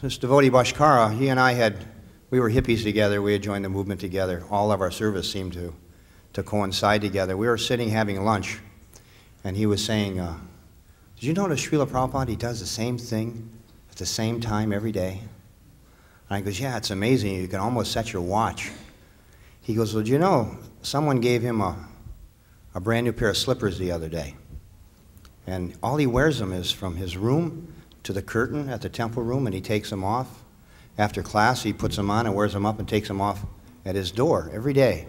this devotee Bhaskara, he and I we were hippies together. We had joined the movement together. All of our service seemed to coincide together. We were sitting having lunch, and he was saying, did you notice Srila Prabhupada, he does the same thing at the same time every day? And I goes, yeah, it's amazing. You can almost set your watch. He goes, well, do you know, someone gave him a brand new pair of slippers the other day. And all he wears them is from his room to the curtain at the temple room, and he takes them off. After class, he puts them on and wears them up and takes them off at his door every day.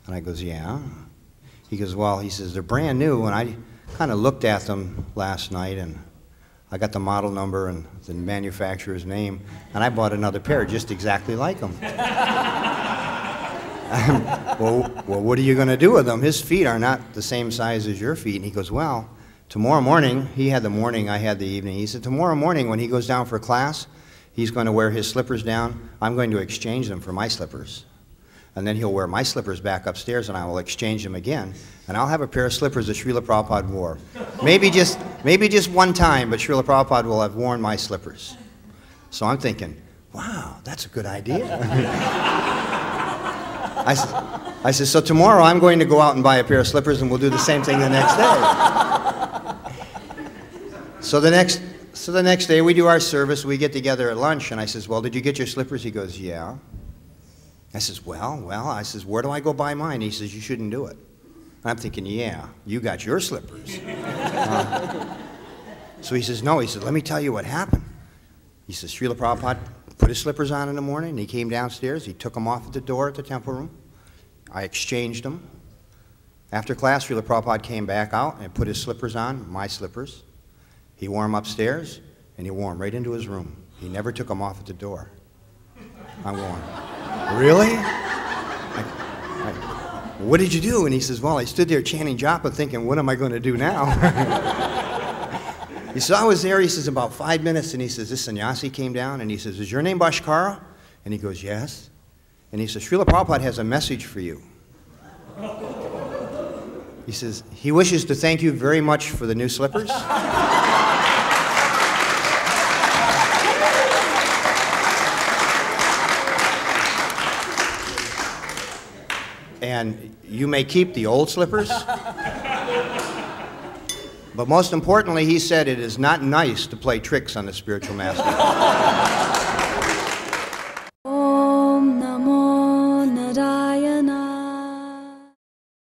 And I goes, yeah. He goes, well, he says, they're brand new, and I kind of looked at them last night, and I got the model number and the manufacturer's name, and I bought another pair just exactly like them. Well, what are you going to do with them? His feet are not the same size as your feet. And he goes, well, tomorrow morning, he had the morning, I had the evening. He said, tomorrow morning when he goes down for class, he's going to wear his slippers down. I'm going to exchange them for my slippers. And then he'll wear my slippers back upstairs, and I will exchange them again. And I'll have a pair of slippers that Srila Prabhupada wore. Maybe just one time, but Srila Prabhupada will have worn my slippers. So I'm thinking, wow, that's a good idea. I said, so tomorrow I'm going to go out and buy a pair of slippers, and we'll do the same thing the next day. So the next day we do our service, we get together at lunch, and I says, well, did you get your slippers? He goes, yeah. I says, well, I says, where do I go buy mine? He says, you shouldn't do it. I'm thinking, yeah, you got your slippers. So he says, no, he says, let me tell you what happened. He says, Srila Prabhupada put his slippers on in the morning, and he came downstairs, he took them off at the door at the temple room. I exchanged them. After class, Srila Prabhupada came back out and put his slippers on, my slippers. He wore them upstairs, and he wore them right into his room. He never took them off at the door. I'm going, really? What did you do? And he says, well, I stood there chanting japa thinking, what am I going to do now? He says, I was there, he says, about 5 minutes, and he says, this sannyasi came down, and he says, is your name Bhaskara? And he goes, yes. And he says, Srila Prabhupada has a message for you. He says, he wishes to thank you very much for the new slippers. And you may keep the old slippers. But most importantly, he said it is not nice to play tricks on the spiritual master.